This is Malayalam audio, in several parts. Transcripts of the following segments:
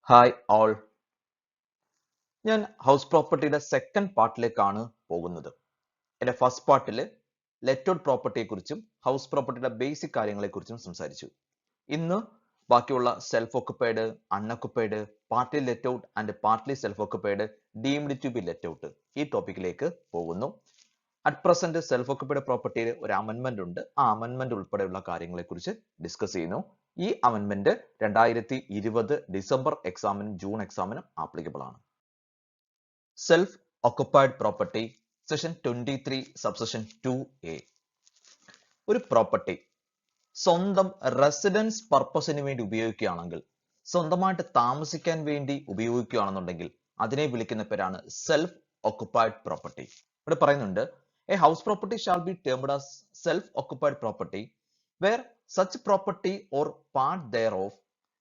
Hi all. ഞാൻ ഹൗസ് പ്രോപ്പർട്ടിയുടെ സെക്കൻഡ് പാർട്ടിലേക്കാണ് പോകുന്നത്. എൻ്റെ ഫസ്റ്റ് പാർട്ടിൽ ലെറ്റഡ് പ്രോപ്പർട്ടിയെ കുറിച്ചും ഹൗസ് പ്രോപ്പർട്ടിയുടെ ബേസിക് കാര്യങ്ങളെ കുറിച്ചും സംസാരിച്ചു. ഇന്ന് ബാക്കിയുള്ള self occupied, unoccupied, partly let out and partly self occupied, deemed to be let out ഈ ടോപ്പിക്കിലേക്ക് പോകുന്നു. അറ്റ് പ്രസന്റ് സെൽഫ് ഒക്കുപ്പൈഡ് പ്രോപ്പർട്ടിയിൽ ഒരു അമെൻമെന്റ് ഉണ്ട്. ആ അമെൻമെന്റ് ഉൾപ്പെടെയുള്ള കാര്യങ്ങളെ കുറിച്ച് ഡിസ്കസ് ചെയ്യുന്നു. ഈ അമെൻമെന്റ് 2020 ഡിസംബർ എക്സാമിനും ജൂൺ എക്സാമിനും ആപ്ലിക്കബിൾ ആണ്. Self occupied property session 23 subsection 2A. ഒരു പ്രോപ്പർട്ടി സ്വന്തം റെസിഡൻസ് പർപ്പസിന് വേണ്ടി ഉപയോഗിക്കുകയാണെങ്കിൽ, സ്വന്തമായിട്ട് താമസിക്കാൻ വേണ്ടി ഉപയോഗിക്കുകയാണെന്നുണ്ടെങ്കിൽ അതിനെ വിളിക്കുന്ന പേരാണ് സെൽഫ് ഒക്കുപ്പൈഡ് പ്രോപ്പർട്ടി. ഇവിടെ പറയുന്നുണ്ട്, A house property shall be termed as self occupied property where such property or part thereof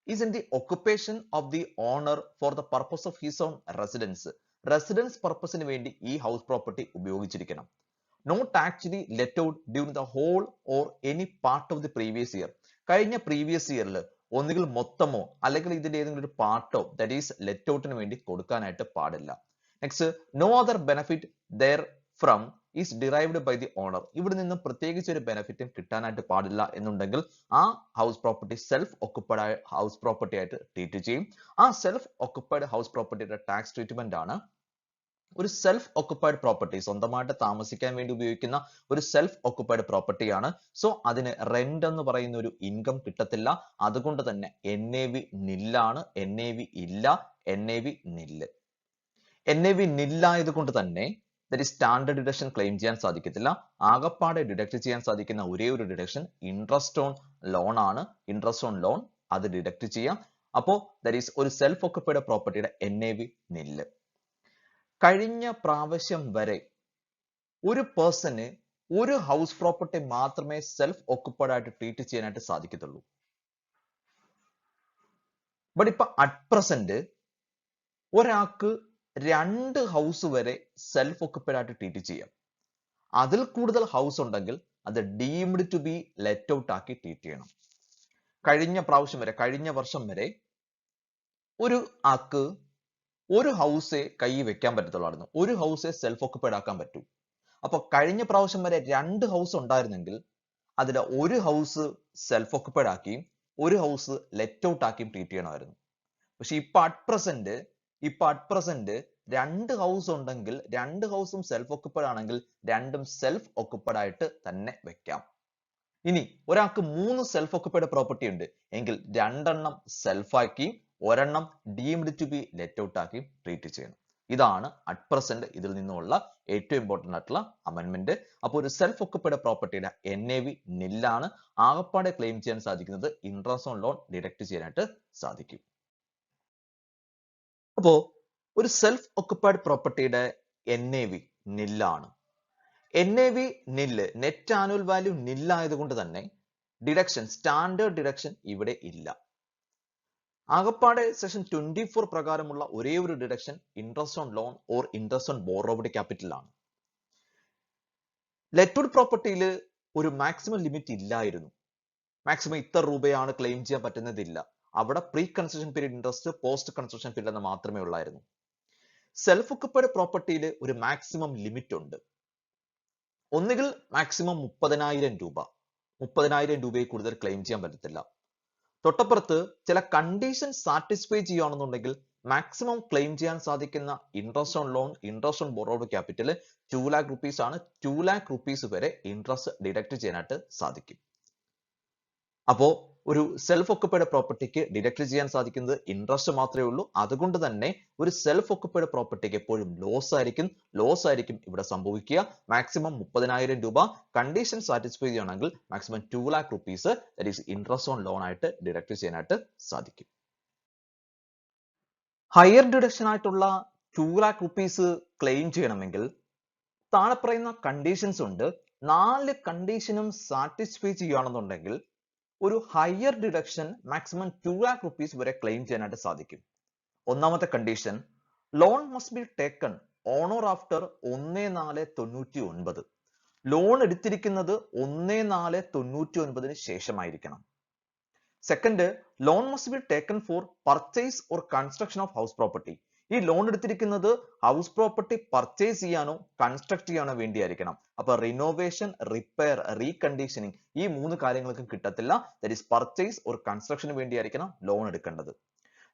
is in the occupation of the owner for the purpose of his own residence. Residence പർപ്പസിന് വേണ്ടി ഈ ഹൗസ് പ്രോപ്പർട്ടി ഉപയോഗിച്ചിരിക്കണം. Not actually let out during the whole or any part of the previous year. കഴിഞ്ഞ പ്രീവിയസ് ഇയറിൽ ഒന്നുകിൽ മൊത്തമോ അല്ലെങ്കിൽ ഇതിന്റെ ഏതെങ്കിലും ഒരു പാർട്ടോ ദാറ്റ് ഈസ് ലെറ്റ് ഔട്ടിന് വേണ്ടി കൊടുക്കാനായിട്ട് പാടില്ല. Next, no other benefit therefrom is derived by the owner. ഇവിടെ നിന്നും പ്രത്യേകിച്ച് ഒരു ബെനിഫിറ്റും കിട്ടാനായിട്ട് പാടില്ല എന്നുണ്ടെങ്കിൽ ആ house property self occupied house property ആയിട്ട് ട്രീറ്റ് ചെയ്യും. ആ സെൽഫ് ഒക്കുപ്പൈഡ് ഹൗസ് പ്രോപ്പർട്ടിയുടെ ടാക്സ് ട്രീറ്റ്മെന്റ് ആണ് ഒരു സെൽഫ് ഒക്കുപ്പൈഡ് പ്രോപ്പർട്ടി. സ്വന്തമായിട്ട് താമസിക്കാൻ വേണ്ടി ഉപയോഗിക്കുന്ന ഒരു സെൽഫ് ഒക്കുപ്പൈഡ് പ്രോപ്പർട്ടിയാണ്. സോ അതിന് റെന്റ് എന്ന് പറയുന്ന ഒരു ഇൻകം കിട്ടത്തില്ല. അതുകൊണ്ട് തന്നെ NAV നില്ലാണ്. NAV ഇല്ല, NAV നില്ല്. NAV നില്ലായതുകൊണ്ട് തന്നെ സ്റ്റാൻഡേർഡ് ഡിഡക്ഷൻ ക്ലെയിം ചെയ്യാൻ സാധിക്കത്തില്ല. ആകപ്പാടെ ഡിഡക്ട് ചെയ്യാൻ സാധിക്കുന്ന ഒരേ ഒരു ഡിഡക്ഷൻ ഇൻട്രസ്റ്റ് ഓൺ ലോൺ ആണ്. ഇൻട്രസ്റ്റ് ഓൺ ലോൺ അത് ഡിഡക്ട് ചെയ്യാം. അപ്പോ ഒരു സെൽഫ് ഒക്കുപ്പൈഡ് പ്രോപ്പർട്ടിയുടെ NAV നില്ല്. കഴിഞ്ഞ പ്രാവശ്യം വരെ ഒരു പേഴ്സണ് ഒരു ഹൗസ് പ്രോപ്പർട്ടി മാത്രമേ സെൽഫ് ഒക്കുപ്പൈഡ് ആയിട്ട് ട്രീറ്റ് ചെയ്യാനായിട്ട് സാധിക്കത്തുള്ളൂ. ബട്ട് ഇപ്പൊ അറ്റ് പ്രസന്റ് ഒരാൾക്ക് 2 ഹൗസ് വരെ സെൽഫ് ഒക്കുപ്പൈഡ് ആയിട്ട് ട്രീറ്റ് ചെയ്യാം. അതിൽ കൂടുതൽ ഹൗസ് ഉണ്ടെങ്കിൽ അത് deemed to be let out ആക്കി ട്രീറ്റ് ചെയ്യണം. കഴിഞ്ഞ വർഷം വരെ ഒരു ആൾക്ക് ഒരു ഹൗസേ കൈ വെക്കാൻ പറ്റത്തുള്ളായിരുന്നു. ഒരു ഹൗസേ സെൽഫ് ഒക്കുപ്പൈഡ് ആക്കാൻ പറ്റൂ. അപ്പൊ കഴിഞ്ഞ പ്രാവശ്യം വരെ 2 ഹൗസ് ഉണ്ടായിരുന്നെങ്കിൽ അതിൽ ഒരു ഹൗസ് സെൽഫ് ഒക്കുപ്പൈഡ് ആക്കിയും ഒരു ഹൗസ് ലെറ്റ് ഔട്ട് ആക്കിയും ട്രീറ്റ് ചെയ്യണമായിരുന്നു. പക്ഷെ ഇപ്പൊ അറ്റ് പ്രസന്റ് 2 ഹൗസ് ഉണ്ടെങ്കിൽ 2 ഹൗസും സെൽഫ് ഒക്കുപ്പൈഡ് ആണെങ്കിൽ രണ്ടും സെൽഫ് ഒക്കുപ്പൈഡ് ആയിട്ട് തന്നെ വെക്കാം. ഇനി ഒരാൾക്ക് 3 സെൽഫ് ഒക്കുപ്പൈഡ് പ്രോപ്പർട്ടി ഉണ്ട് എങ്കിൽ 2 സെൽഫ് ആക്കി ഒരെണ്ണം deemed to be let out ആക്കി ട്രീറ്റ് ചെയ്യണം. ഇതാണ് അറ്റ് പ്രസന്റ് ഇതിൽ നിന്നുള്ള ഏറ്റവും ഇമ്പോർട്ടന്റ് ആയിട്ടുള്ള അമെൻമെന്റ്. അപ്പോൾ ഒരു സെൽഫ് ഒക്കുപ്പൈഡ് പ്രോപ്പർട്ടിയുടെ NAV നില്ലാണ്. ആകപ്പാടെ ക്ലെയിം ചെയ്യാൻ സാധിക്കുന്നത് ഇൻട്രസ്റ്റ് ഓൺ ലോൺ ഡിഡക്ട് ചെയ്യാനായിട്ട് സാധിക്കും. അപ്പോ ഒരു സെൽഫ് ഒക്കുപ്പൈഡ് പ്രോപ്പർട്ടിയുടെ NAV നില്ലാണ്. NAV നില്ല്, നെറ്റ് ആനുവൽ വാല്യൂ നില്ലായതുകൊണ്ട് തന്നെ ഡിഡക്ഷൻ, സ്റ്റാൻഡേർഡ് ഡിഡക്ഷൻ ഇവിടെ ഇല്ല. ആകപ്പാടെ സെഷൻ 24 പ്രകാരമുള്ള ഒരേ ഒരു deduction interest on loan or interest on borrowed capital ആണ്. ലെറ്റഡ് പ്രോപ്പർട്ടിയിൽ ഒരു മാക്സിമം ലിമിറ്റ് ഇല്ലായിരുന്നു. മാക്സിമം ഇത്ര രൂപയാണ് ക്ലെയിം ചെയ്യാൻ പറ്റുന്നതില്ല. അവിടെ pre construction period interest, post construction period എന്ന് മാത്രമേ ഉള്ളായിരുന്നു. സെൽഫ് ഒക്കുപ്പൈഡ് പ്രോപ്പർട്ടിയിൽ ഒരു മാക്സിമം ലിമിറ്റ് ഉണ്ട്. ഒന്നുകിൽ മാക്സിമം 30,000 രൂപ, 30,000 രൂപയിൽ കൂടുതൽ ക്ലെയിം ചെയ്യാൻ പറ്റത്തില്ല. തൊട്ടപ്പുറത്ത് ചില കണ്ടീഷൻ സാറ്റിസ്ഫൈ ചെയ്യുകയാണെന്നുണ്ടെങ്കിൽ മാക്സിമം ക്ലെയിം ചെയ്യാൻ സാധിക്കുന്ന interest on loan, interest on borrowed capital 2 lakh rupees ആണ്. 2 lakh rupees വരെ ഇൻട്രസ്റ്റ് ഡിഡക്ട് ചെയ്യാനായിട്ട് സാധിക്കും. അപ്പോ ഒരു സെൽഫ് ഒക്കുപ്പൈഡ് പ്രോപ്പർട്ടിക്ക് ഡിഡക്ട് ചെയ്യാൻ സാധിക്കുന്നത് ഇൻട്രസ്റ്റ് മാത്രമേ ഉള്ളൂ. അതുകൊണ്ട് തന്നെ ഒരു സെൽഫ് ഒക്കുപ്പൈഡ് പ്രോപ്പർട്ടിക്ക് എപ്പോഴും ലോസ് ആയിരിക്കും ഇവിടെ സംഭവിക്കുക. മാക്സിമം 30,000 രൂപ, കണ്ടീഷൻ സാറ്റിസ്ഫൈ ചെയ്യണമെങ്കിൽ maximum 2 lakh rupees interest on loan ആയിട്ട് ഡിഡക്ട് ചെയ്യാനായിട്ട് സാധിക്കും. ഹയർ ഡിഡക്ഷൻ ആയിട്ടുള്ള 2 lakh rupees ക്ലെയിം ചെയ്യണമെങ്കിൽ താഴെ പറയുന്ന കണ്ടീഷൻസ് ഉണ്ട്. 4 കണ്ടീഷനും സാറ്റിസ്ഫൈ ചെയ്യുകയാണെന്നുണ്ടെങ്കിൽ ഒരു higher deduction maximum 2 lakh rupees വരെ ക്ലെയിം ചെയ്യാനായിട്ട് സാധിക്കും. ഒന്നാമത്തെ condition, loan must be taken on or after 1/4/99. Loan എടുത്തിരിക്കുന്നത് 1/4/99 ശേഷമായിരിക്കണം. Second, loan must be taken for purchase or construction of house property. ഈ ലോൺ എടുത്തിരിക്കുന്നത് ഹൗസ് പ്രോപ്പർട്ടി പർച്ചേസ് ചെയ്യാനോ കൺസ്ട്രക്ട് ചെയ്യാനോ വേണ്ടിയായിരിക്കണം. അപ്പൊ റിനോവേഷൻ, റിപ്പയർ, റീകണ്ടീഷനിങ് ഈ മൂന്ന് കാര്യങ്ങൾക്കും കിട്ടത്തില്ല. ദാറ്റ് ഈസ് പർച്ചേസ് ഓർ കൺസ്ട്രക്ഷന് വേണ്ടിയായിരിക്കണം ലോൺ എടുക്കേണ്ടത്.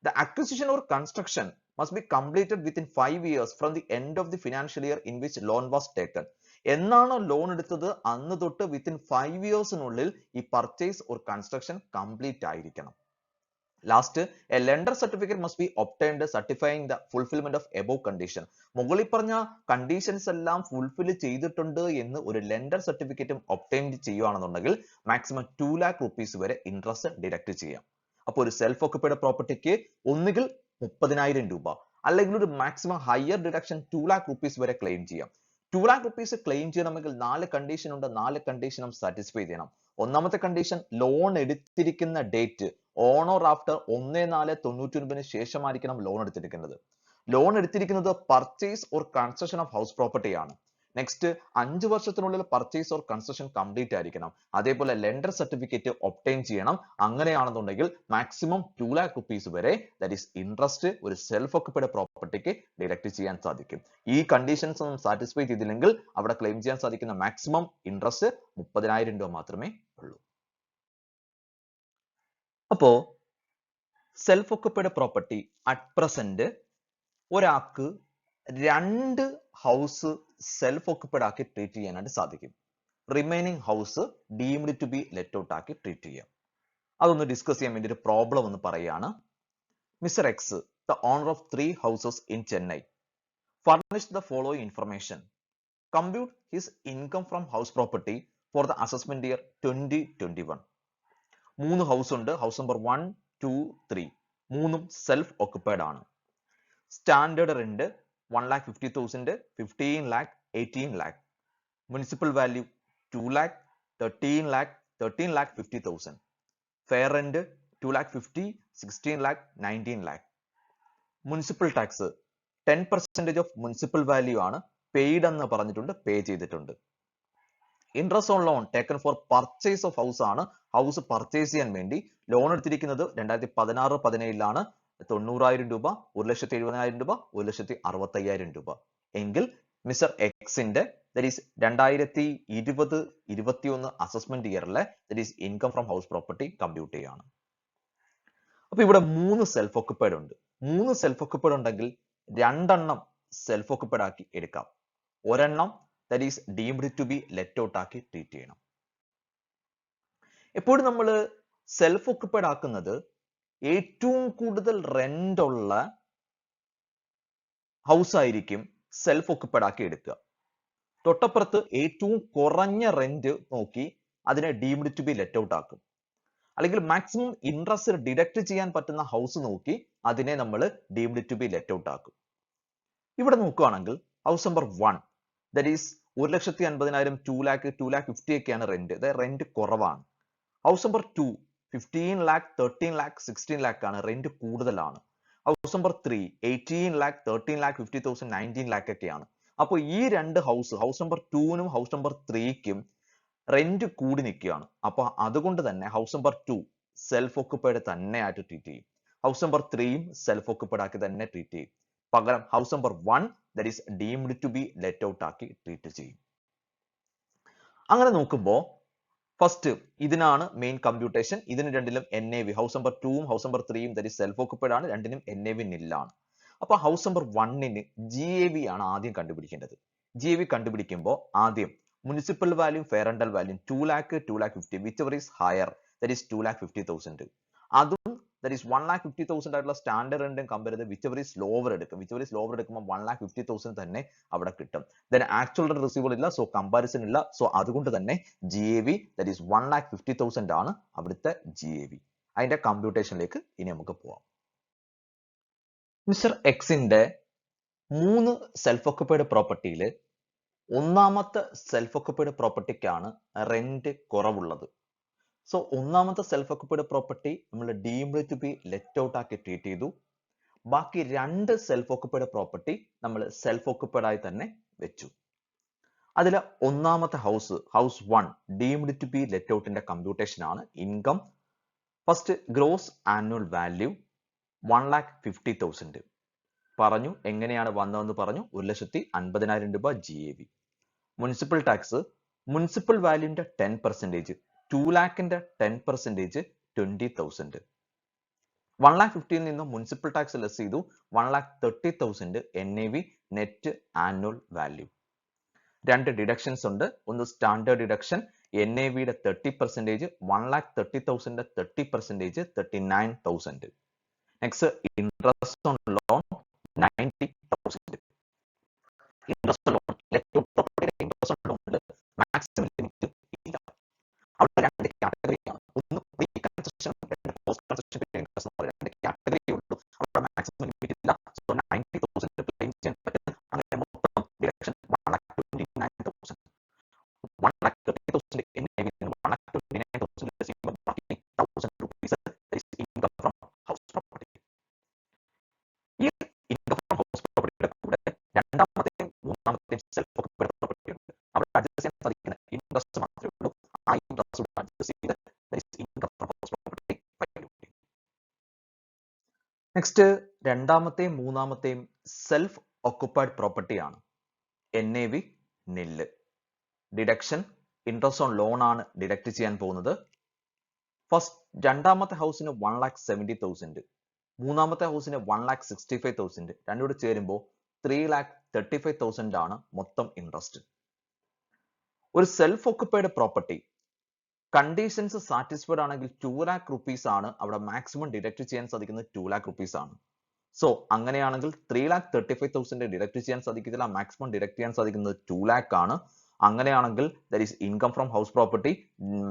The acquisition or construction must be completed within 5 years from the end of the financial year in which loan was taken. എന്നാണോ ലോൺ എടുത്തത് അന്ന് തൊട്ട് വിത്തിൻ 5 ഇയേഴ്സിനുള്ളിൽ ഈ പർച്ചേസ് ഓർ കൺസ്ട്രക്ഷൻ കംപ്ലീറ്റ് ആയിരിക്കണം. Last, a lender certificate must be obtained certifying the fulfilment of above condition. മുകളിൽ പറഞ്ഞ കണ്ടീഷൻസ് എല്ലാം ഫുൾഫിൽ ചെയ്തിട്ടുണ്ട് എന്ന് ഒരു ലെൻഡർ സർട്ടിഫിക്കറ്റും ഒബ്ടൈൻ ചെയ്യുകയാണെന്നുണ്ടെങ്കിൽ മാക്സിമം 2 lakh rupees വരെ ഇൻട്രസ്റ്റ് ഡിഡക്ട് ചെയ്യാം. അപ്പോൾ ഒരു സെൽഫ് ഓക്കുപൈഡ് പ്രോപ്പർട്ടിക്ക് ഒന്നുകിൽ 30,000 രൂപ അല്ലെങ്കിൽ ഒരു maximum higher deduction 2 lakh rupees വരെ ക്ലെയിം ചെയ്യാം. 2 lakh rupees ക്ലെയിം ചെയ്യണമെങ്കിൽ 4 കണ്ടീഷൻ ഉണ്ട്. 4 കണ്ടീഷനും സാറ്റിസ്ഫൈ ചെയ്യണം. ഒന്നാമത്തെ കണ്ടീഷൻ, ലോൺ എടുത്തിരിക്കുന്ന ഡേറ്റ് ഓൺ ഓർ ആഫ്റ്റർ 1/4/99 ശേഷമായിരിക്കണം ലോൺ എടുത്തിരിക്കുന്നത്. ലോൺ എടുത്തിരിക്കുന്നത് purchase or construction of house property ആണ്. നെക്സ്റ്റ്, 5 വർഷത്തിനുള്ളിൽ പർച്ചേസ് ഓർ കൺസ്ട്രക്ഷൻ കംപ്ലീറ്റ് ആയിരിക്കണം. അതേപോലെ ലെൻഡർ സർട്ടിഫിക്കറ്റ് ഒബ്ടൈൻ ചെയ്യണം. അങ്ങനെയാണെന്നുണ്ടെങ്കിൽ മാക്സിമം 2 lakh rupees വരെ ദാറ്റ് ഈസ് ഇൻട്രസ്റ്റ് ഒരു സെൽഫ് ഓക്കുപൈഡ് പ്രോപ്പർട്ടിക്ക് ഡിഡക്ട് ചെയ്യാൻ സാധിക്കും. ഈ കണ്ടീഷൻസ് ഒന്നും സാറ്റിസ്ഫൈ ചെയ്തില്ലെങ്കിൽ അവിടെ ക്ലെയിം ചെയ്യാൻ സാധിക്കുന്ന മാക്സിമം ഇൻട്രസ്റ്റ് 30,000 രൂപ മാത്രമേ ഉള്ളൂ. അപ്പോ self occupied property at present ഒരാൾക്ക് 2 ഹൗസ് സെൽഫ് ഓക്കുപൈഡ് ആക്കി ട്രീറ്റ് ചെയ്യാനായിട്ട് സാധിക്കും. Remaining house deemed to be let out ആക്കി ട്രീറ്റ് ചെയ്യാം. അതൊന്ന് ഡിസ്കസ് ചെയ്യാൻ വേണ്ടി ഒരു പ്രോബ്ലം ഒന്ന് പറയുകയാണ്. Mr X, the owner of 3 houses in Chennai, furnished the following information. Compute his income from house property for the assessment year 2021. 3 house ഉണ്ട്. ഹൗസ് നമ്പർ 1, 2, 3 മൂന്നും സെൽഫ് ഓക്കുപൈഡ് ആണ്. Standard rent 1,50,000, 15 lakh, 18 lakh. Municipal value 2 lakh, 13 lakh, 13,50,000. Fair rent 2,50,000, 16 lakh, 19 lakh. Municipal tax 10% of municipal value ആണ്. പെയ്ഡ് എന്ന് പറഞ്ഞിട്ടുണ്ട്, പേ ചെയ്തിട്ടുണ്ട്. Interest on loan taken four purchase of house ആണ്. ഹൗസ് പർച്ചേസ് ചെയ്യാൻ വേണ്ടി ലോൺ എടുത്തിരിക്കുന്നത് 2016-17 90,000 രൂപ, 1,70,000 രൂപ, 1,65,000 രൂപ. എങ്കിൽ മിസ്റ്റർ എക്സിന്റെ ദാറ്റ് ഈസ് 2020-21 അസസ്മെന്റ് ഇയറിലെ that is income from house property compute ചെയ്യാണ്. അപ്പൊ ഇവിടെ 3 സെൽഫ് ഓക്കുപൈഡ് ഉണ്ട്. 3 സെൽഫ് ഓക്കുപൈഡ് ഉണ്ടെങ്കിൽ 2 എണ്ണം സെൽഫ് ഓക്കുപൈഡ് ആക്കി എടുക്കാം. ഒരെണ്ണം that is deemed to be let out ആക്കി ട്രീറ്റ് ചെയ്യണം. എപ്പോഴും നമ്മൾ സെൽഫ് ഓക്കുപൈഡ് ആക്കുന്നത് ഏറ്റവും കൂടുതൽ റെന്റ് ഉള്ള ഹൗസ് ആയിരിക്കും സെൽഫ് ഓക്കുപൈഡ് ആക്കി എടുക്കുക. തൊട്ടപ്പുറത്ത് ഏറ്റവും കുറഞ്ഞ റെന്റ് നോക്കി അതിനെ deemed to be let out ആക്കും. അല്ലെങ്കിൽ മാക്സിമം ഇൻട്രസ്റ്റ് ഡിഡക്ട് ചെയ്യാൻ പറ്റുന്ന ഹൗസ് നോക്കി അതിനെ നമ്മൾ deemed to be let out ആക്കും. ഇവിടെ നോക്കുകയാണെങ്കിൽ house number 1 that is 1,50,000, 2 lakh, 2,50,000 ഒക്കെയാണ് റെന്റ്. റെന്റ് കുറവാണ്. House number 2 15 lakh, 13 lakh, 16 lakh ആണ്. റെന്റ് കൂടുതലാണ്. House number 3 18 lakh, 13 lakh, 50,000, 19 lakh ഒക്കെയാണ്. അപ്പോൾ ഈ 2 ഹൗസ് നമ്പർ 2നും ഹൗസ് നമ്പർ 3ക്കും റെന്റ് കൂടി നിൽക്കുകയാണ്. അപ്പൊ അതുകൊണ്ട് തന്നെ ഹൗസ് നമ്പർ 2 സെൽഫ് ഓക്കുപൈഡ് തന്നെ ആയിട്ട് ട്രീറ്റ് ചെയ്യും. ഹൗസ് നമ്പർ 3യും സെൽഫ് ഓക്കുപൈഡ് ആക്കി തന്നെ ട്രീറ്റ് ചെയ്യും. പകരം house number 1 that is deemed to be let out ആക്കി ട്രീറ്റ് ചെയ്യും. അങ്ങനെ നോക്കുമ്പോൾ ഫസ്റ്റ് ഇതിനാണ് മെയിൻ കമ്പ്യൂട്ടേഷൻ. ഇതിന് രണ്ടിലും NAV ഹൗസ് നമ്പർ 2ഉം ഹൗസ് നമ്പർ 3യും ദാറ്റ് ഈസ് സെൽഫ് ഓക്കുപൈഡ് ആണ്. രണ്ടിനും NAV നില്ലാണ്. അപ്പൊ ഹൗസ് നമ്പർ 1ന് GAV ആണ് ആദ്യം കണ്ടുപിടിക്കേണ്ടത്. GAV കണ്ടുപിടിക്കുമ്പോൾ ആദ്യം municipal value, fair rental value 2 lakh, 2,50,000 whichever is higher that is 2,50,000. അതും that is 1,50,000 ആയിട്ടുള്ള സ്റ്റാൻഡേർഡ് റെന്റും കമ്പയർ ചെയ്ത് whichever is lower എടുക്കും. whichever is lower എടുക്കുമ്പോൾ 1,50,000 തന്നെ അവിടെ കിട്ടും. then actual റിസീവബിൾ ഇല്ല, സോ കമ്പാരിസൺ ഇല്ല. സോ അതുകൊണ്ട് തന്നെ GAV that is 1,50,000 ആണ് അവിടുത്തെ GAV. അതിന്റെ കമ്പ്യൂട്ടേഷനിലേക്ക് ഇനി നമുക്ക് പോവാം. മിസ്റ്റർ എക്സിന്റെ 3 സെൽഫ് ഓക്കുപൈഡ് പ്രോപ്പർട്ടിയിൽ ഒന്നാമത്തെ സെൽഫ് ഓക്കുപൈഡ് പ്രോപ്പർട്ടിക്കാണ് റെന്റ് കുറവുള്ളത്. സോ ഒന്നാമത്തെ സെൽഫ് ഓക്കുപൈഡ് പ്രോപ്പർട്ടി നമ്മൾ deemed to be let out ആക്കി ട്രീറ്റ് ചെയ്തു. ബാക്കി 2 സെൽഫ് ഓക്കുപൈഡ് പ്രോപ്പർട്ടി നമ്മൾ സെൽഫ് ഓക്കുപൈഡ് ആയി തന്നെ വെച്ചു. അതിൽ ഒന്നാമത്തെ house 1 deemed to be let ഔട്ടിന്റെ കമ്പ്യൂട്ടേഷൻ ആണ്. Income first gross annual value 1,50,000 പറഞ്ഞു. എങ്ങനെയാണ് വന്നതെന്ന് പറഞ്ഞു. 1,50,000 രൂപ GAV. മുനിസിപ്പൽ ടാക്സ്, മുനിസിപ്പൽ വാല്യൂന്റെ 10%, 2 ലാഖിന്റെ 10% 20,000. 1,50,000 നിന്ന് മുനിസിപ്പൽ ടാക്സ് ലെസ് ചെയ്തു. 1,30,000 NAV നെറ്റ് ആനുവൽ വാല്യൂ. രണ്ട് ഡിഡക്ഷൻസ് ഉണ്ട്. ഒന്ന് സ്റ്റാൻഡേർഡ് ഡിഡക്ഷൻ NAVയുടെ 30%, 1,30,000 30%, 39,000. Next interest on loan 90,000. Interest loan interest on ലോണിൽ മാക്സിമം ലിമിറ്റ് ഇല്ല. അവിടെ രണ്ട് കാറ്റഗറിയാണ്. ഒന്ന് പ്രീ കൺസ്ട്രക്ഷൻ, രണ്ട് പോസ്റ്റ് കൺസ്ട്രക്ഷൻ ഇൻട്രസ്റ്റ് എന്ന് പറയുന്ന രണ്ട് കാറ്റഗറി ഉള്ളൂ. അവിടെ മാക്സിമം ലിമിറ്റ് ഇല്ല. സോ 90,000 ക്ലെയിം ചെയ്യാൻ പറ്റും. അങ്ങനെ മൊത്തം ഡിഡക്ഷൻ 1,29,000. 1,30,000 NAV 1,29,000 ലെസ് ചെയ്യുമ്പോൾ ബാക്കി 1,000 rupees income from house property. ഈ ഇൻകം ഫ്രം ഹൗസ് പ്രോപ്പർട്ടിയുടെ കൂടെ രണ്ടാമത്തെയും മൂന്നാമത്തെയും സെൽഫ് ഓക്കുപൈഡ് പ്രോപ്പർട്ടി ഉണ്ട്. അവിടെ അഡ്ജസ്റ്റ് ചെയ്യാൻ സാധിക്കുന്ന ഇൻട്രസ്റ്റ് മാത്രമേ ഉള്ളൂ. ആ ഇൻട്രസ്റ്റ് അഡ്ജസ്റ്റ് ചെയ്ത് income from house property file ചെയ്യും. നെക്സ്റ്റ് രണ്ടാമത്തെയും മൂന്നാമത്തെയും സെൽഫ് ഓക്കുപൈഡ് പ്രോപ്പർട്ടി ആണ്. NAV നില്ല്. ഡിഡക്ഷൻ ഇൻട്രസ്റ്റ് ഓൺ ലോൺ ആണ് ഡിഡക്ട് ചെയ്യാൻ പോകുന്നത്. ഫസ്റ്റ് രണ്ടാമത്തെ ഹൗസിന് 1,70,000, മൂന്നാമത്തെ ഹൗസിന് 1,65,000. രണ്ടുകൂടെ ചേരുമ്പോൾ 3,35,000 ആണ് മൊത്തം ഇൻട്രസ്റ്റ്. ഒരു self occupied property conditions satisfied ആണെങ്കിൽ 2 lakh rupees ആണ് അവിടെ മാക്സിമം ഡിഡക്ട് ചെയ്യാൻ സാധിക്കുന്നത്. 2 lakh rupees ആണ്. സോ അങ്ങനെയാണെങ്കിൽ 3,35,000 ഡിഡക്ട് ചെയ്യാൻ സാധിക്കത്തില്ല. മാക്സിമം ഡിഡക്ട് ചെയ്യാൻ സാധിക്കുന്നത് 2 lakh ആണ്. അങ്ങനെയാണെങ്കിൽ that is income from house property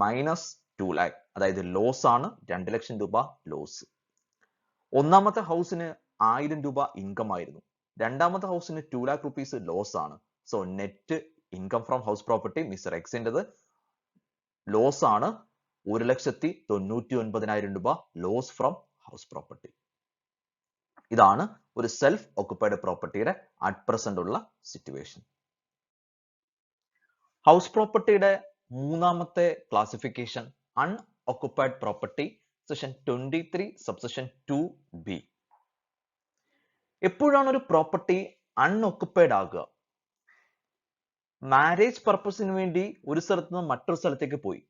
minus 2 lakh, അതായത് ലോസ് ആണ്. 2 ലക്ഷം രൂപ ലോസ്. ഒന്നാമത്തെ ഹൗസിന് 1,000 രൂപ ഇൻകം ആയിരുന്നു. രണ്ടാമത്തെ ഹൗസിന് 2 lakh rupees ലോസ് ആണ്. So net income from house property mister എക്സിൻ്റെത് ലോസ് ആണ്. 1,99,000 രൂപ ലോസ് ഫ്രം ഹൗസ് പ്രോപ്പർട്ടി. ഇതാണ് ഒരു സെൽഫ് ഓക്കുപൈഡ് പ്രോപ്പർട്ടിയുടെ അറ്റ് പ്രസന്റ് ഉള്ള സിറ്റുവേഷൻ. ഹൗസ് പ്രോപ്പർട്ടിയുടെ മൂന്നാമത്തെ classification unoccupied property, section 23 subsection 2B. എപ്പോഴാണ് ഒരു പ്രോപ്പർട്ടി അൺഓക്കുപൈഡ് ആകുക? മാരേജ് പർപ്പസിന് വേണ്ടി ഒരു സ്ഥലത്ത് നിന്ന് മറ്റൊരു സ്ഥലത്തേക്ക് പോയി.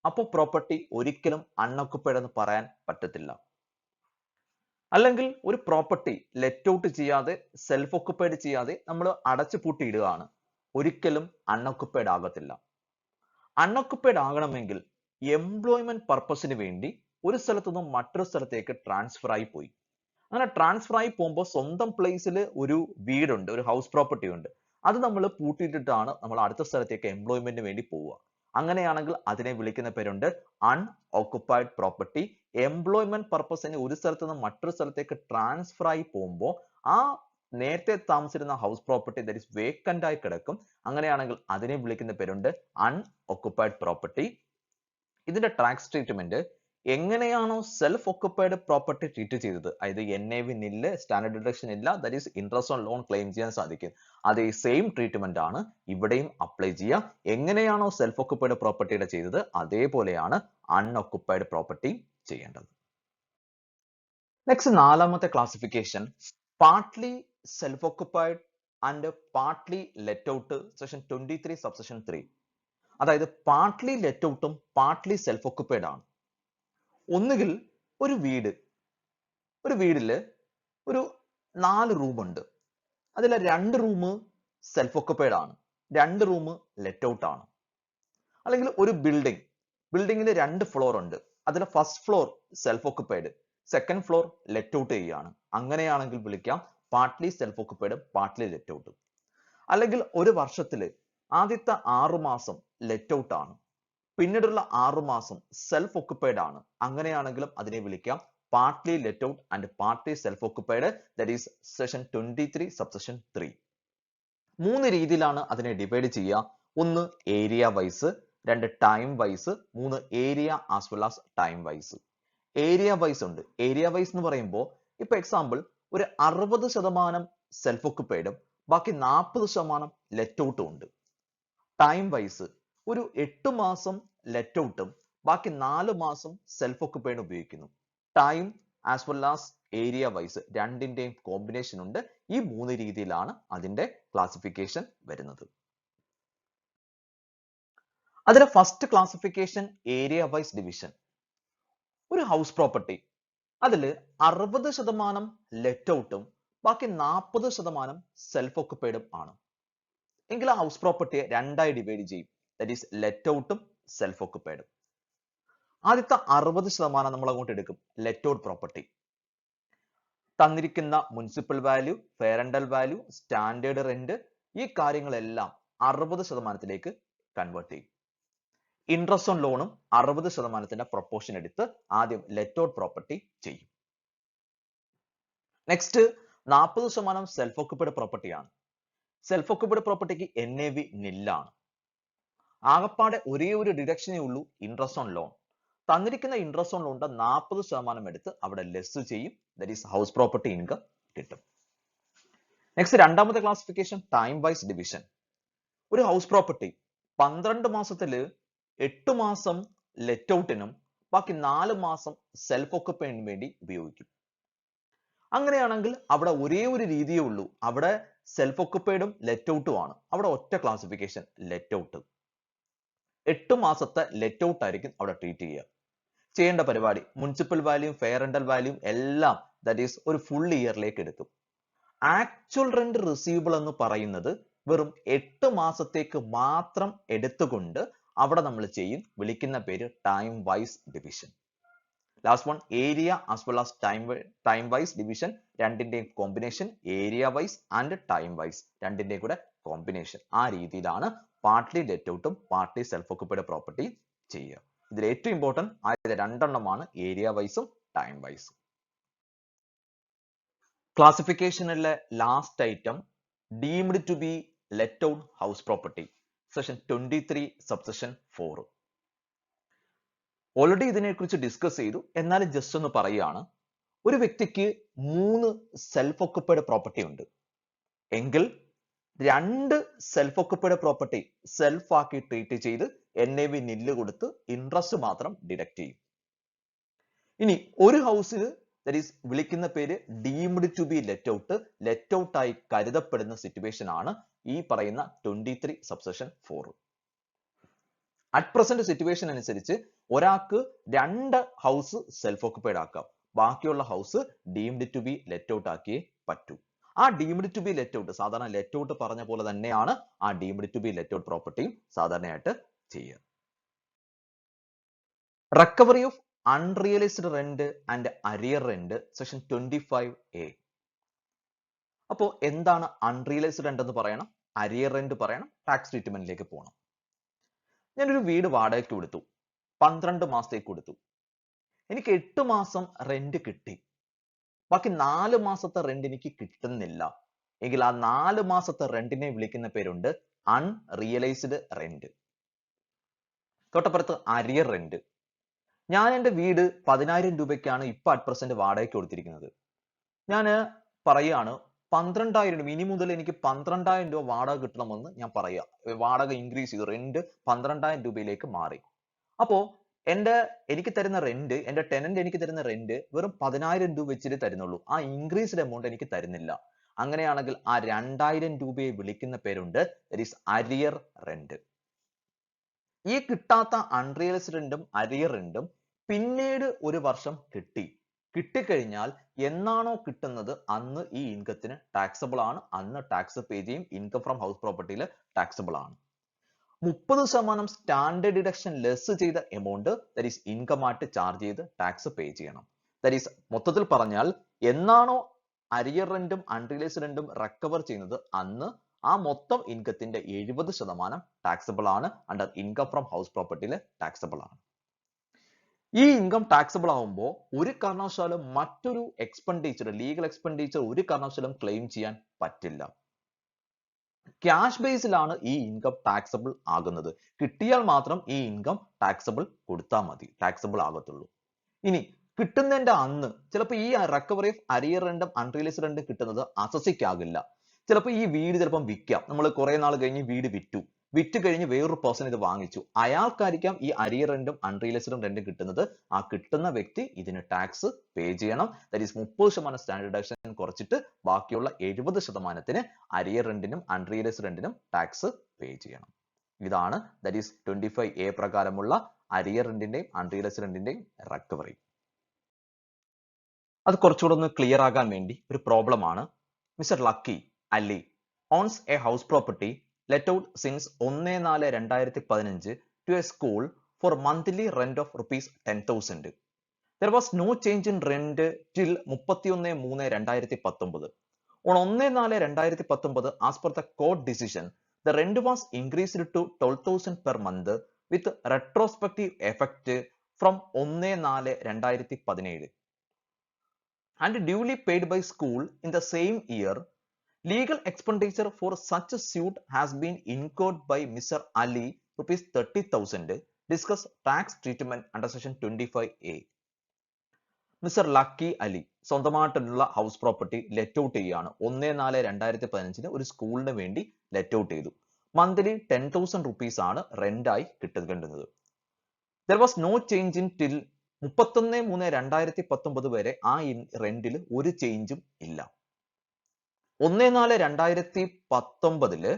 അപ്പോൾ പ്രോപ്പർട്ടി ഒരിക്കലും അൺഓക്കുപൈഡ് എന്ന് പറയാൻ പറ്റത്തില്ല. അല്ലെങ്കിൽ ഒരു പ്രോപ്പർട്ടി ലെറ്റ് ഔട്ട് ചെയ്യാതെ സെൽഫ് ഓക്കുപൈഡ് ചെയ്യാതെ നമ്മൾ അടച്ചു പൂട്ടിയിടുകയാണ്, ഒരിക്കലും അൺഓക്കുപൈഡ് ആകത്തില്ല. അൺഓക്കുപൈഡ് ആകണമെങ്കിൽ എംപ്ലോയ്മെന്റ് പർപ്പസിന് വേണ്ടി ഒരു സ്ഥലത്തു നിന്നും മറ്റൊരു സ്ഥലത്തേക്ക് ട്രാൻസ്ഫർ ആയി പോയി. അങ്ങനെ ട്രാൻസ്ഫർ ആയി പോകുമ്പോൾ സ്വന്തം പ്ലേസിൽ ഒരു വീടുണ്ട്, ഒരു ഹൗസ് പ്രോപ്പർട്ടി ഉണ്ട്. അത് നമ്മൾ പൂട്ടിയിട്ടിട്ടാണ് നമ്മൾ അടുത്ത സ്ഥലത്തേക്ക് എംപ്ലോയ്മെന്റിന് വേണ്ടി പോവുക. അങ്ങനെയാണെങ്കിൽ അതിനെ വിളിക്കുന്ന പേരുണ്ട് അൺഓക്കുപൈഡ് പ്രോപ്പർട്ടി. എംപ്ലോയ്മെന്റ് പർപ്പസിന് ഒരു സ്ഥലത്ത് നിന്ന് മറ്റൊരു സ്ഥലത്തേക്ക് ട്രാൻസ്ഫർ ആയി പോകുമ്പോൾ ആ നേരത്തെ താമസിച്ചിരുന്ന house property that is vacant ആയി കിടക്കും. അങ്ങനെയാണെങ്കിൽ അതിനെ വിളിക്കുന്ന പേരുണ്ട് അൺഓക്കുപൈഡ് പ്രോപ്പർട്ടി. ഇതിന്റെ ടാക്സ് ട്രീറ്റ്മെന്റ് എങ്ങനെയാണോ സെൽഫ് ഓക്കുപൈഡ് പ്രോപ്പർട്ടി ട്രീറ്റ് ചെയ്തത്, അതായത് NAV നില്ല്, സ്റ്റാൻഡേർഡ് ഡിഡക്ഷൻ ഇല്ല, that is interest on loan claim ചെയ്യാൻ സാധിക്കും, അതേ സെയിം ട്രീറ്റ്മെന്റ് ആണ് ഇവിടെയും അപ്ലൈ ചെയ്യുക. എങ്ങനെയാണോ സെൽഫ് ഓക്കുപൈഡ് പ്രോപ്പർട്ടിയുടെ ചെയ്തത് അതേപോലെയാണ് അൺഓക്കുപൈഡ് പ്രോപ്പർട്ടി ചെയ്യേണ്ടത്. നെക്സ്റ്റ് നാലാമത്തെ classification partly self occupied and partly let out, section 23 subsection 3. അതായത് പാർട്ട്ലി ലെറ്റ് ഔട്ടും പാർട്ട്ലി സെൽഫ് ഓക്കുപൈഡ് ആണ്. ഒന്നുകിൽ ഒരു വീടില് ഒരു 4 റൂം ഉണ്ട്. അതിൽ 2 റൂം സെൽഫ് ഓക്കുപൈഡ് ആണ്, 2 റൂം ലെറ്റ് ഔട്ട് ആണ്. അല്ലെങ്കിൽ ഒരു ബിൽഡിങ്ങിന് 2 ഫ്ലോർ ഉണ്ട്. അതിൽ first floor self occupied, second floor let out ചെയ്യുകയാണ്. അങ്ങനെയാണെങ്കിൽ വിളിക്കാം partly self occupied, partly let out. അല്ലെങ്കിൽ ഒരു വർഷത്തില് ആദ്യത്തെ 6 മാസം ലെറ്റ് ഔട്ട് ആണ്, പിന്നീടുള്ള 6 മാസം സെൽഫ് ഓക്കുപൈഡ് ആണ്. അങ്ങനെയാണെങ്കിലും അതിനെ വിളിക്കാം partly let out and partly self occupied, that is section 23 subsection 3. 3 രീതിയിലാണ് അതിനെ ഡിവൈഡ് ചെയ്യുക. ഒന്ന് area wise, 2 time wise, 3 area as well as time wise. Area wise ഉണ്ട്. ഏരിയ വൈസ് എന്ന് പറയുമ്പോൾ ഇപ്പൊ എക്സാമ്പിൾ ഒരു 60% സെൽഫ് ഓക്കുപൈഡും ബാക്കി 40% ലെറ്റ് ഔട്ടും ഉണ്ട്. ടൈം വൈസ് ഒരു 8 മാസം ലെറ്റ് ഔട്ടും ബാക്കി 4 മാസം സെൽഫ് ഓക്കുപൈഡ് ഉപയോഗിക്കുന്നു. Time as well as area wise രണ്ടിന്റെയും കോമ്പിനേഷൻ ഉണ്ട്. ഈ 3 രീതിയിലാണ് അതിന്റെ ക്ലാസിഫിക്കേഷൻ വരുന്നത്. അതിലെ first classification area wise division. ഒരു ഹൗസ് പ്രോപ്പർട്ടി അതിൽ 60% ലെറ്റ് ഔട്ടും ബാക്കി 40% സെൽഫ് ഓക്കുപൈഡും ആണ് എങ്കിൽ ആ ഹൗസ് പ്രോപ്പർട്ടിയെ രണ്ടായി ഡിവൈഡ് ചെയ്യും. ദാറ്റ് ഈസ് ലെറ്റ് ഔട്ടും സെൽഫ് ഓക്കുപൈഡും. ആദ്യത്തെ 60% നമ്മൾ അങ്ങോട്ട് എടുക്കും, ലെറ്റ് ഔട്ട് പ്രോപ്പർട്ടി. തന്നിരിക്കുന്ന municipal value, fair value, standard rent ഈ കാര്യങ്ങളെല്ലാം 60%ത്തിലേക്ക് കൺവേർട്ട് ചെയ്യും. ഇൻട്രസ്റ്റ് ഓൺ ലോണും 60%ത്തിന്റെ പ്രൊപ്പോർഷൻ എടുത്ത് ആദ്യം ലെറ്റ് ഔട്ട് പ്രോപ്പർട്ടി ചെയ്യും. നെക്സ്റ്റ് 40% സെൽഫ് ഓക്കുപൈഡ് പ്രോപ്പർട്ടിയാണ്. സെൽഫ് ഓക്കുപൈഡ് പ്രോപ്പർട്ടിക്ക് NAV നില്ലാണ്. ആകപ്പാടെ ഒരേ ഒരു ഡിഡക്ഷനേ ഉള്ളൂ, ഇൻട്രസ്റ്റ് ഓൺ ലോൺ. തന്നിരിക്കുന്ന ഇൻട്രസ്റ്റ് ഓൺ ലോണിന്റെ 40% എടുത്ത് അവിടെ ലെസ് ചെയ്യും. That is house property income കിട്ടും. നെക്സ്റ്റ് രണ്ടാമത്തെ ക്ലാസിഫിക്കേഷൻ ടൈം വൈസ് ഡിവിഷൻ. ഒരു ഹൗസ് പ്രോപ്പർട്ടി 12 മാസത്തില് 8 മാസം ലെറ്റ് ഔട്ടിനും ബാക്കി 4 മാസം സെൽഫ് ഓക്കുപൈഡിനും വേണ്ടി ഉപയോഗിക്കും. അങ്ങനെയാണെങ്കിൽ അവിടെ ഒരേ ഒരു രീതിയേ ഉള്ളൂ, അവിടെ സെൽഫ് ഓക്കുപൈഡും ലെറ്റ് ഔട്ടും ആണ്. അവിടെ ഒറ്റ ക്ലാസിഫിക്കേഷൻ ലെറ്റ് ഔട്ട്. 8 മാസത്തെ ലെറ്റ് ഔട്ട് ആയിരിക്കും അവിടെ ട്രീറ്റ് ചെയ്യുക. ചെയ്യേണ്ട പരിപാടി മുനിസിപ്പൽ വാല്യൂ, ഫെയർ വാല്യൂ എല്ലാം ദാറ്റ് ഈസ് ഒരു ഫുൾ ഇയറിലേക്ക് എടുക്കും. ആക്ച്വൽ റെന്റ് റിസീവബിൾ എന്ന് പറയുന്നത് വെറും 8 മാസത്തേക്ക് മാത്രം എടുത്തുകൊണ്ട് അവിടെ നമ്മൾ ചെയ്യും, വിളിക്കുന്ന പേര് time wise division. Last one area as well as time wise division. രണ്ടിന്റെയും combination area wise and time wise രണ്ടിന്റെയും കൂടെ കോമ്പിനേഷൻ. ആ രീതിയിലാണ് പാർട്ട്ലി ലെറ്റ് ഔട്ടും പാർട്ട്ലി സെൽഫ് ഓക്കുപൈഡ് പ്രോപ്പർട്ടി ചെയ്യുക. ഇതിൽ ഏറ്റവും ഇമ്പോർട്ടന്റ് ആയ രണ്ടെണ്ണമാണ് ഏരിയ വൈസും ടൈം വൈസും. ക്ലാസിഫിക്കേഷനിലെ last item deemed to be let out house property, section 23 subsection 4. Already ഇതിനെക്കുറിച്ച് ഡിസ്കസ് ചെയ്തു, എന്നാലും ജസ്റ്റ് ഒന്ന് പറയുകയാണ്. ഒരു വ്യക്തിക്ക് 3 സെൽഫ് ഓക്കുപൈഡ് പ്രോപ്പർട്ടി ഉണ്ട് എങ്കിൽ 2 സെൽഫ് ഓക്കുപൈഡ് പ്രോപ്പർട്ടി സെൽഫ് ആക്കി ട്രീറ്റ് ചെയ്ത് NAV നില്ല് കൊടുത്ത് ഇൻട്രസ്റ്റ് മാത്രം ഡിഡക്ട് ചെയ്യും. ഇനി ഒരു ഹൗസിൽ ദാറ്റ് ഈസ് വിളിക്കുന്ന പേര് deemed to be let out. Let out ആയി കരുതപ്പെടുന്ന സിറ്റുവേഷൻ ആണ് ഈ പറയുന്ന 23 സബ്സെക്ഷൻ 4. അറ്റ് പ്രസന്റ് സിറ്റുവേഷൻ അനുസരിച്ച് ഒരാൾക്ക് 2 ഹൗസ് സെൽഫ് ഓക്കുപൈഡ് ആക്കാം, ബാക്കിയുള്ള house deemed to be let out ആക്കിയേ പറ്റൂ. ആ deemed to be let out സാധാരണ ലെറ്റ് ഔട്ട് പറഞ്ഞ പോലെ തന്നെയാണ് ആ deemed to be let out പ്രോപ്പർട്ടിയും സാധാരണയായിട്ട് ചെയ്യുക. Recovery of unrealised rent and arrear rent section 25A. അപ്പോ എന്താണ് അൺറിയലൈസ്ഡ് റെന്റ് എന്ന് പറയണം, അരിയർ റെന്റ് പറയണം, ടാക്സ് ട്രീറ്റ്മെന്റിലേക്ക് പോകണം. ഞാനൊരു വീട് വാടകയ്ക്ക് കൊടുത്തു, 12 മാസത്തേക്ക് കൊടുത്തു. എനിക്ക് 8 മാസം റെന്റ് കിട്ടി, ബാക്കി 4 മാസത്തെ റെന്റ് എനിക്ക് കിട്ടുന്നില്ല എങ്കിൽ ആ 4 മാസത്തെ റെന്റിനെ വിളിക്കുന്ന പേരുണ്ട് അൺറിയലൈസ്ഡ് റെന്റ്. തൊട്ടപ്പുറത്ത് അരിയർ റെന്റ്. ഞാൻ എൻ്റെ വീട് 10,000 രൂപയ്ക്കാണ് ഇപ്പൊ അറ്റ് പ്രസന്റ് വാടകയ്ക്ക് കൊടുത്തിരിക്കുന്നത്. ഞാൻ പറയാണ് 12,000 രൂപ, ഇനി മുതൽ എനിക്ക് 12,000 രൂപ വാടക കിട്ടണമെന്ന് ഞാൻ പറയാ. വാടക ഇൻക്രീസ് ചെയ്തു, റെന്റ് 12,000 രൂപയിലേക്ക് മാറി. അപ്പോ എനിക്ക് തരുന്ന റെന്റ്, എന്റെ ടെനന്റ് എനിക്ക് തരുന്ന റെന്റ് വെറും 10,000 രൂപ വെച്ചിട്ട് തരുന്നുള്ളൂ. ആ ഇൻക്രീസ്ഡ് എമൗണ്ട് എനിക്ക് തരുന്നില്ല. അങ്ങനെയാണെങ്കിൽ ആ 2,000 രൂപയെ വിളിക്കുന്ന പേരുണ്ട് ദാറ്റ് ഈസ് അരിയർ റെന്റ്. ഈ കിട്ടാത്ത അൺറിയലൈസ്ഡ് റെന്റും അരിയർ റെന്റും പിന്നീട് ഒരു വർഷം കിട്ടിക്കഴിഞ്ഞാൽ എന്നാണോ കിട്ടുന്നത് അന്ന് ഈ ഇൻകത്തിന് ടാക്സബിൾ ആണ്, അന്ന് ടാക്സ് പേ ചെയ്യും. ഇൻകം ഫ്രം ഹൗസ് പ്രോപ്പർട്ടിയിൽ ടാക്സബിൾ ആണ്. 30% സ്റ്റാൻഡേർഡ് ഡിഡക്ഷൻ ലെസ് ചെയ്ത എമൗണ്ട് ദാറ്റ് ഈസ് ഇൻകം ആയിട്ട് ചാർജ് ചെയ്ത് ടാക്സ് പേ ചെയ്യണം. ദാറ്റ് ഈസ് മൊത്തത്തിൽ പറഞ്ഞാൽ എന്നാണോ അരിയർ റെന്റും അൺറിയലൈസ്ഡ് റെന്റും റിക്കവർ ചെയ്യുന്നത് അന്ന് ആ മൊത്തം ഇൻകത്തിന്റെ 70% ടാക്സബിൾ ആണ്, അണ്ടർ ഇൻകം ഫ്രം ഹൗസ് പ്രോപ്പർട്ടിയിൽ ടാക്സബിൾ ആണ്. ഈ ഇൻകം ടാക്സബിൾ ആവുമ്പോൾ ഒരു കാരണവശാലും മറ്റൊരു എക്സ്പെൻഡിച്ചർ, ലീഗൽ എക്സ്പെൻഡിച്ചർ ഒരു കാരണവശാലും ക്ലെയിം ചെയ്യാൻ പറ്റില്ല. ക്യാഷ് ബേസിലാണ് ഈ ഇൻകം ടാക്സബിൾ ആകുന്നത്. കിട്ടിയാൽ മാത്രം ഈ ഇൻകം ടാക്സബിൾ കൊടുത്താൽ മതി, ടാക്സബിൾ ആകത്തുള്ളൂ. ഇനി കിട്ടുന്നതിന്റെ അന്ന് ചിലപ്പോൾ ഈ റിക്കവറി ഓഫ് അരിയർ റെന്റും അൺറിയലൈസ്ഡ് റെന്റും കിട്ടുന്നത് അസസിക്ക് ആകില്ല. ചിലപ്പോൾ ഈ വീട് ചിലപ്പം വിൽക്കാം, നമ്മൾ കുറെ നാൾ കഴിഞ്ഞ് വീട് വിറ്റ് കഴിഞ്ഞ് വേറൊരു പേഴ്സൺ ഇത് വാങ്ങിച്ചു, അയാൾക്കായിരിക്കാം ഈ അരിയർ റെന്റും അൺറിയലൈസ്ഡ് റെന്റും കിട്ടുന്നത്. ആ കിട്ടുന്ന വ്യക്തി ഇതിന് ടാക്സ് പേ ചെയ്യണം. ദാറ്റ് ഈസ് 30% സ്റ്റാൻഡേർഡ് ഡിഡക്ഷൻ കുറച്ചിട്ട് ബാക്കിയുള്ള 70%ത്തിന് അരിയർ റെന്റിനും അൺറിയലൈസ്ഡ് റെന്റിനും ടാക്സ് പേ ചെയ്യണം. ഇതാണ് ദാറ്റ് ഈസ് 25A പ്രകാരമുള്ള അരിയർ റെന്റിന്റെയും അൺറിയലൈസ്ഡ് റെന്റിന്റെയും റിക്കവറി. അത് കുറച്ചുകൂടെ ഒന്ന് ക്ലിയർ ആകാൻ വേണ്ടി ഒരു പ്രോബ്ലം ആണ്. Mr Lucky Ali owns a house property let out since 1/4/2015 to a school for monthly rent of rupees 10,000. There was no change in rent till 31/3/2019. On 1/4/2019, as per the court decision, the rent was increased to 12,000 per month with retrospective effect from 1/4/2017 and duly paid by school in the same year. Legal expenditure for such a suit has been incurred by Mr. Ali rupees 30,000. Discuss tax treatment under section 25A. Mr. Lucky Ali സ്വന്തമായിട്ടുള്ള ഹൗസ് പ്രോപ്പർട്ടി ലെറ്റ് ഔട്ട് ചെയ്യാണ്. 1/4/2015 ഒരു സ്കൂളിന് വേണ്ടി ലെറ്റ് ഔട്ട് ചെയ്തു. മന്ത്ലി 10,000 rupees ആണ് റെന്റ് ആയി കിട്ടുന്നത്. There was no change in till 31/3/2019 വരെ ആ റെന്റിൽ ഒരു ചേഞ്ചും ഇല്ല. 1/4/2019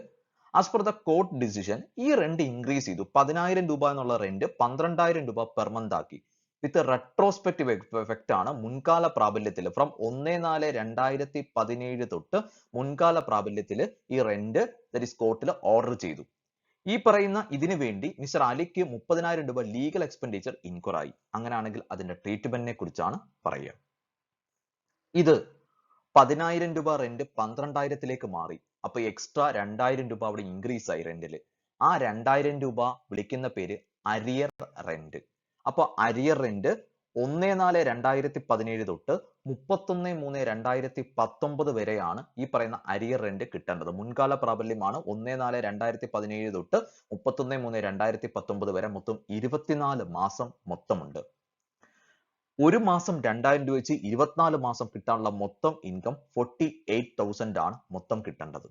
as per the court decision ഈ റെന്റ് ഇൻക്രീസ് ചെയ്തു. 10,000 രൂപ എന്നുള്ള റെന്റ് 12,000 രൂപ പെർ മന്ത് ആക്കി. വിത്ത് റെട്രോസ്പെക്റ്റീവ് എഫക്റ്റ് ആണ് മുൻകാല പ്രാബല്യത്തിൽ ഫ്രം 1/4/2017 തൊട്ട് മുൻകാല പ്രാബല്യത്തിൽ ഈ റെന്റ് ദാറ്റ് ഈസ് കോർട്ടിൽ ഓർഡർ ചെയ്തു. ഈ പറയുന്ന ഇതിനു വേണ്ടി മിസ്റ്റർ അലിക്ക് 30,000 രൂപ ലീഗൽ എക്സ്പെൻഡിച്ചർ ഇൻക്വയർ ആയി. അങ്ങനെയാണെങ്കിൽ അതിന്റെ ട്രീറ്റ്മെന്റിനെ കുറിച്ചാണ് പറയുക. ഇത് 10,000 രൂപ റെന്റ് 12,000 മാറി. അപ്പൊ എക്സ്ട്രാ 2,000 രൂപ അവിടെ ഇൻക്രീസ് ആയി റെന്റില്. ആ 2,000 രൂപ വിളിക്കുന്ന പേര് അരിയർ റെന്റ്. അപ്പൊ അരിയർ റെന്റ് 1/4/2017 തൊട്ട് 31/3/2019 വരെയാണ് ഈ പറയുന്ന അരിയർ റെന്റ് കിട്ടേണ്ടത്. മുൻകാല പ്രാബല്യമാണ് 1/4/2017 തൊട്ട് 31/3/2019 വരെ. മൊത്തം 24 മാസം മൊത്തമുണ്ട്. ഒരു മാസം 2,000 രൂപ വെച്ച് 24 മാസം കിട്ടാനുള്ള മൊത്തം ഇൻകം 48,000 ആണ് മൊത്തം കിട്ടേണ്ടത്.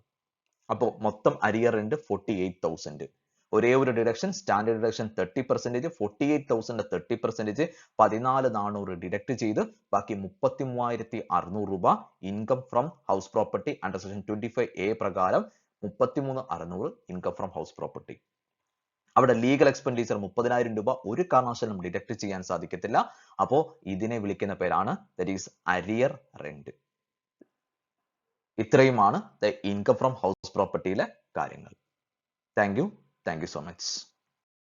അപ്പോൾ മൊത്തം അരിയർ റെന്റ് 48,000. ഒരേ ഒരു ഡിഡക്ഷൻ സ്റ്റാൻഡേർഡ് ഡിഡക്ഷൻ 30%. 48,000 30% 14,400 ഡിഡക്ട് ചെയ്ത് ബാക്കി 33,600 രൂപ income from house property under section 25A പ്രകാരം 33,600 ഇൻകം ഫ്രം ഹൗസ് പ്രോപ്പർട്ടി. അവിടെ ലീഗൽ എക്സ്പെൻഡിച്ചർ 30,000 രൂപ ഒരു കാരണവശാലും ഡിഡക്ട് ചെയ്യാൻ സാധിക്കത്തില്ല. അപ്പോ ഇതിനെ വിളിക്കുന്ന പേരാണ് ദാറ്റ് ഈസ് അരിയർ റെന്റ്. ഇത്രയുമാണ് ദ ഇൻകം ഫ്രം ഹൗസ് പ്രോപ്പർട്ടിയിലെ കാര്യങ്ങൾ. Thank you so much.